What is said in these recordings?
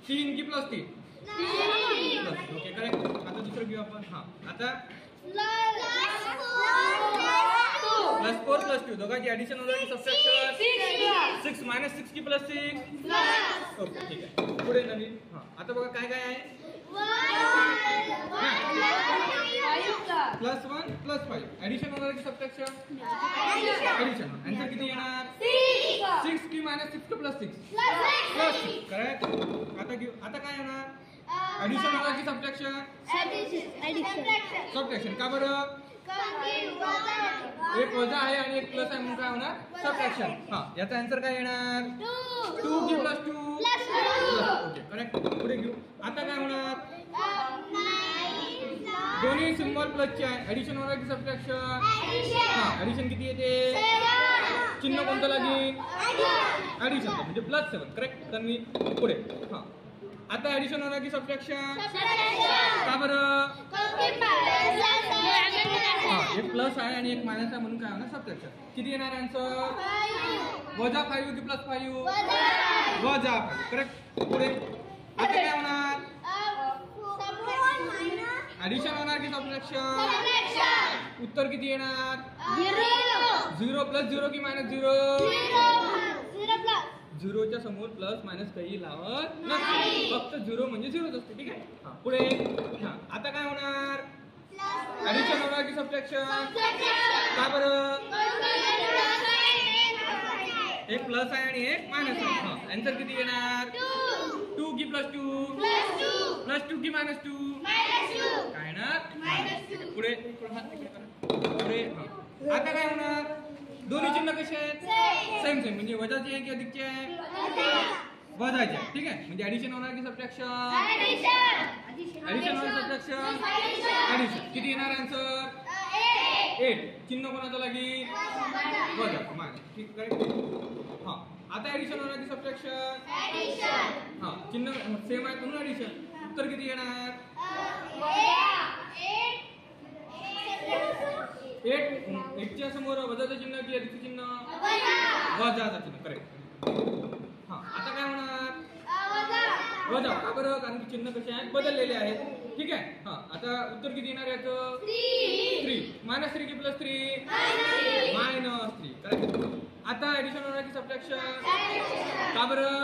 3 की plus 3 okay correct. आता दुसरं घेऊ आपण. हा आता प्लस 4 प्लस 2 दोघांची ऍडिशन होणार की सबट्रॅक्शन 6 मायनस 6 की प्लस 6 ओके ठीक आहे. पुढे नवीन. हा आता बघा काय काय आहे. प्लस 1 प्लस 5 ऍडिशन होणार की सबट्रॅक्शन ऍडिशन. आन्सर किती येणार 6 की मायनस 6 की प्लस 6 प्लस 6 करेक्ट. आता घेऊ. आता काय येणार ऍडिशन होणार की सबट्रॅक्शन सबट्रॅक्शन. का बरं एक वजा आहे आणि एक प्लस आहे म्हणून काय होणार सबट्रॅक्शन. हा याचा आन्सर काय येणार 2 की प्लस 2 ओके करेक्ट. पुढे घेऊ. आता काय होणार दोन्ही सिम्बॉल प्लसचे आहे ऍडिशन होणार की सबट्रॅक्शन हा ऍडिशन किती येते चिन्ह कोणतं लागेल ऍडिशन म्हणजे प्लस 7 करेक्ट. तर मी पुढे. हा आता ऍडिशन होणार की सबट्रॅक्शन का बरं हा एक प्लस आहे आणि एक मायनस आहे म्हणून काय होणार सबट्रॅक्शन. किती येणार आन्सर वजा 5 की प्लस 5 वजा 5 करेक्ट. पुढे आता काय होणार ऍडिशन होणार की सबट्रॅक्शन उत्तर किती येणार 0 प्लस 0 की मायनस 0 झिरोच्या समोर प्लस मायनस काही लावत नाही फक्त 0 म्हणजे 0च असते. ठीक आहे. पुढे. हा आता काय होणार ऍडिशन होणार की सबट्रॅक्शन का बरं एक प्लस आहे आणि एक मायनस आहे. हा आन्सर किती येणार 2 की प्लस 2 प्लस 2 की मायनस 2 काय ना पुढे. पुढे. आता काय होणार दोन्ही चिन्ह कसे आहेत सेम सेम म्हणजे वजाचे आहे की अधिकचे आहे वजाचे आहे. ठीक आहे. म्हणजे ऍडिशन होणार की सबट्रॅक्शन ऍडिशन होणार सबट्रॅक्शन ऍडिशन. किती येणार आन्सर 8 चिन्ह कोणाचं लागेल वजा मायनस. ठीक करेक्ट. हा आता ऍडिशन होणार की सबट्रॅक्शन हा चिन्ह सेम आहे म्हणून ऍडिशन. उत्तर किती येणार 8 च्या समोर वजाचं चिन्ह की अधिकचं चिन्ह वजाचं चिन्ह करेक्ट. हा आता काय होणार वजा का बरं कारण की चिन्ह कसे आहेत बदललेले आहेत. ठीक आहे. हा आता उत्तर किती येणार याचं 3 मायनस 3 की प्लस 3 मायनस 3 करेक्ट. आता ऍडिशन होणार की सबट्रॅक्शन का बरं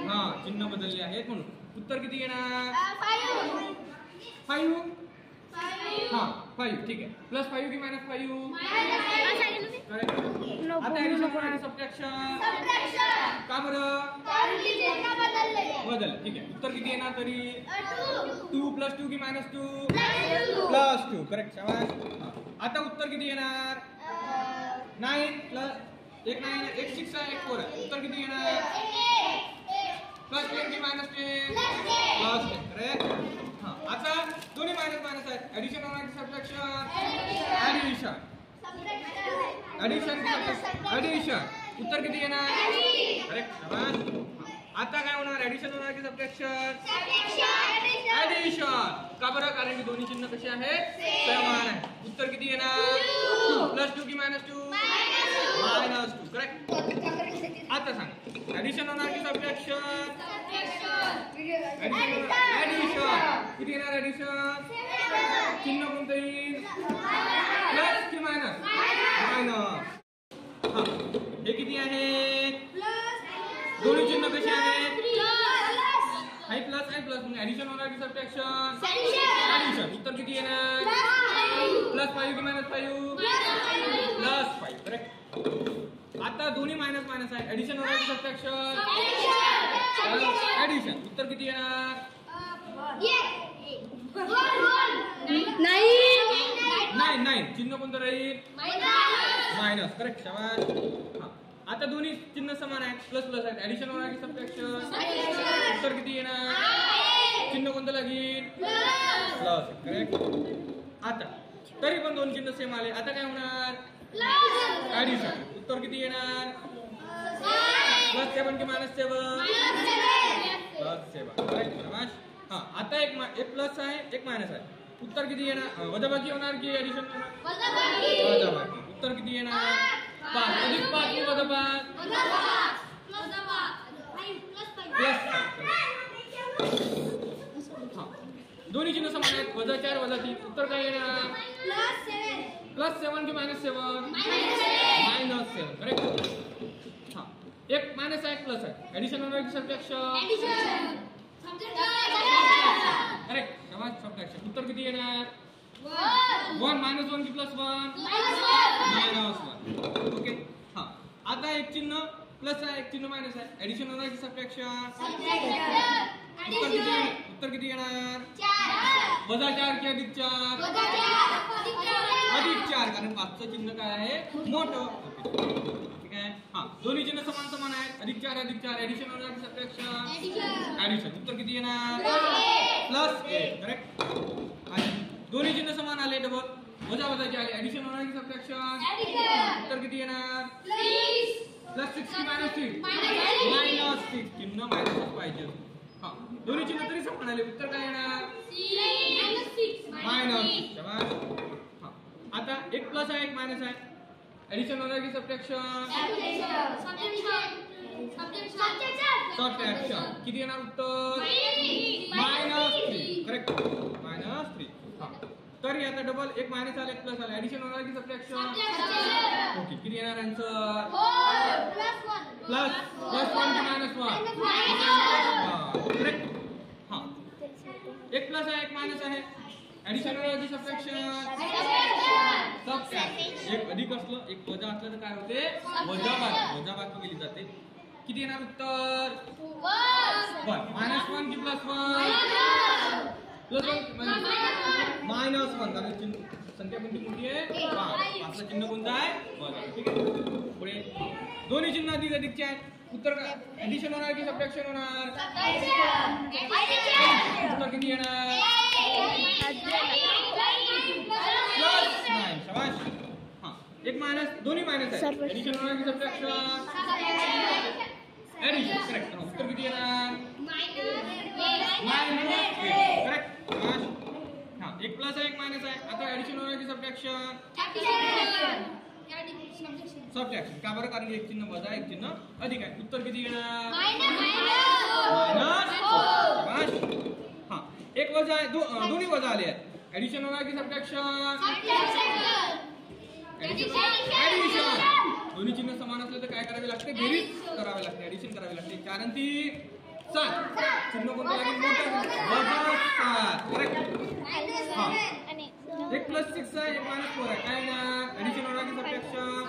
हा चिन्ह बदलले आहेत म्हणून. उत्तर किती येणार 5 हा 5 ठीक आहे. प्लस 5 की मायनस 5 करेक्ट. आता ऍडिशन होणार की सबट्रॅक्शन का बरं बदल. ठीक आहे. उत्तर किती येणार तरी 2 प्लस 2 की मायनस 2 प्लस 2 करेक्ट. शाबास. आता उत्तर किती येणार 9 प्लस एक 9 एक 6 आहे एक 4 आहे. उत्तर किती येणार प्लस 10 की मायनस 10 प्लस 10 करेक्ट. आता दोन्ही मायनस मायनस आहेत ऍडिशन होणार की सबट्रॅक्शन ऍडिशन ऍडिशन ऍडिशन. उत्तर किती येणार करेक्ट. आता काय होणार ऍडिशन होणार की सबट्रॅक्शन ऍडिशन का बरं कारण की दोन्ही चिन्ह कसे आहेत समान आहे. उत्तर किती येणार 2 प्लस 2 की मायनस 2 मायनस 2 करेक्ट. आता सांग ऍडिशन होणार की सबट्रॅक्शन ऍडिशन. किती येणार ऍडिशन चिन्ह कोणतं येईल प्लस की मायनस मायनस. हे किती आहे दोन्ही चिन्ह कसे आहेत हाय प्लस म्हणून ऍडिशन होणार की सबट्रॅक्शन ऍडिशन. उत्तर किती येणार प्लस 5 की मायनस 5 प्लस 5 करेक्ट. आता दोन्ही मायनस मायनस आहे ऍडिशन होणार की सबट्रॅक्शन ऍडिशन. उत्तर किती येणार 9 चिन्ह कोणतं राहील मायनस करेक्ट. शाबास. आता दोन्ही चिन्ह समान आहेत प्लस प्लस आहेत ऍडिशन होणार की सबट्रॅक्शन उत्तर किती येणार चिन्ह कोणतं लागेल प्लस करेक्ट. आता तरी पण दोन चिन्ह सेम आले. आता काय होणार ऍडिशन. उत्तर किती येणार प्लस 7 की मायनस 7 प्लस 7 करेक्ट. हा आता एक प्लस आहे एक मायनस आहे. उत्तर किती येणार वजाबाकी होणार की ऍडिशन होणार वजाबाकी. उत्तर किती येणार 5 अधिक 5 की वजा 5 प्लस दोन्ही चिन्ह समान आहेत. वजा 4 वजा 3 उत्तर काय येणार? +7 की -7? -7 करेक्ट. हा एक मायनस आहे एक प्लस आहे. ऍडिशन होणार की सबट्रॅक्शन? करेक्ट. शाबास सबट्रॅक्शन. उत्तर किती येणार? 1 -1 की +1? -1. ओके. हा आता एक चिन्ह प्लस आहे एक चिन्ह मायनस आहे. ऍडिशन होणार की सबट्रॅक्शन? उत्तर किती येणार? वजा 4 की अधिक 4? अधिक 4 कारण 5चं चिन्ह काय आहे? मोठं. ठीक आहे. हा दोन्ही चिन्ह समान समान आहेत. अधिक 4 ऍडिशन होणार की सबट्रॅक्शन? ऍडिशन. उत्तर किती येणार? +8 करेक्ट. आणि दोन्ही चिन्ह समान आले डबल वजा वजाचे आले. ऍडिशन होणार की सबट्रॅक्शन? उत्तर किती येणार? +6 की -6? -6. चिन्ह मायनस पाहिजे. हा दोन्ही चिन्ह तरी समान आले. उत्तर काय येणार? -6. शाबास. हा आता एक प्लस आहे एक मायनस आहे. ऍडिशन होणार की सबट्रॅक्शन? सबट्रॅक्शन. किती येणार उत्तर? -3 करेक्ट. -3. हा तरी आता डबल एक मायनस आले एक प्लस आले. ऍडिशन होणार की सबट्रॅक्शन? ओके. किती येणार आन्सर? +1 की -1? करेक्ट. हा एक प्लस आहे एक मायनस आहे. ऍडिशन होणार की सबट्रॅक्शन? सबट्रॅक्शन. एक अधिक असलं एक वजा असलं तर काय होते? वजाबाकी केली जाते. किती येणार उत्तर? 1 -1 की +1? -1 कारण संख्या कोणती मोठी आहे? 5चं चिन्ह कोणतं आहे? वजा. ठीक आहे. पुढे दोन्ही चिन्ह अधिक अधिकचे आहेत. उत्तर काय? ऍडिशन होणार की सबट्रॅक्शन होणार? उत्तर किती येणार? +9. शाबास. हा एक मायनस दोन्ही मायनस आहे. ऍडिशन होणार की सबट्रॅक्शन? ऍडिशन. करेक्ट. उत्तर किती येणार? -8 करेक्ट. हा एक प्लस आहे एक मायनस आहे. आता ऍडिशन होणार की सबट्रॅक्शन? सबट्रॅक्शन. का बरं? कारण एक चिन्ह वजा एक चिन्ह अधिक आहे. उत्तर किती येणार? -4. हा एक वजा आहे दोन्ही वजा आले आहेत. ऍडिशन होणार की सबट्रॅक्शन? ऍडिशन. दोन्ही चिन्ह समान असले तर काय करावे लागते? बेरीज करावी लागते. ऍडिशन करावी लागते. कारण ती 7 चिन्ह कोणतं लागेल? मोठं वजा 7 करेक्ट. हा एक +6 आहे एक -4 आहे. काय येणार? ऍडिशन होणार की सबट्रॅक्शन?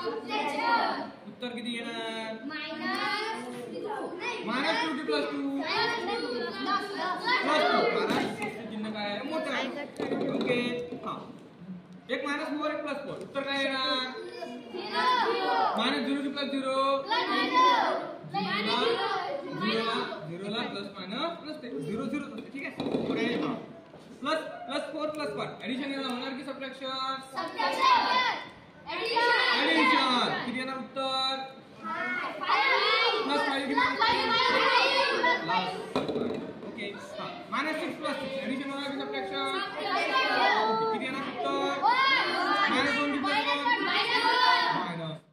उत्तर किती येणार? -2 की +2? +2 चिन्ह काय आहे? मोठं आहे. ओके. हा एक -4 एक +4 उत्तर काय येणार? -0 की +0? 0 ला प्लस मायनस प्लस 0 0 ठीक आहे. पुढे +4 +1 ऍडिशन होणार की सबट्रॅक्शन? ऍडिशन. किती येणार उत्तर? +5 की -5? ओके. हा -6 + 6 ऍडिशन होणार की सबट्रॅक्शन? -subtraction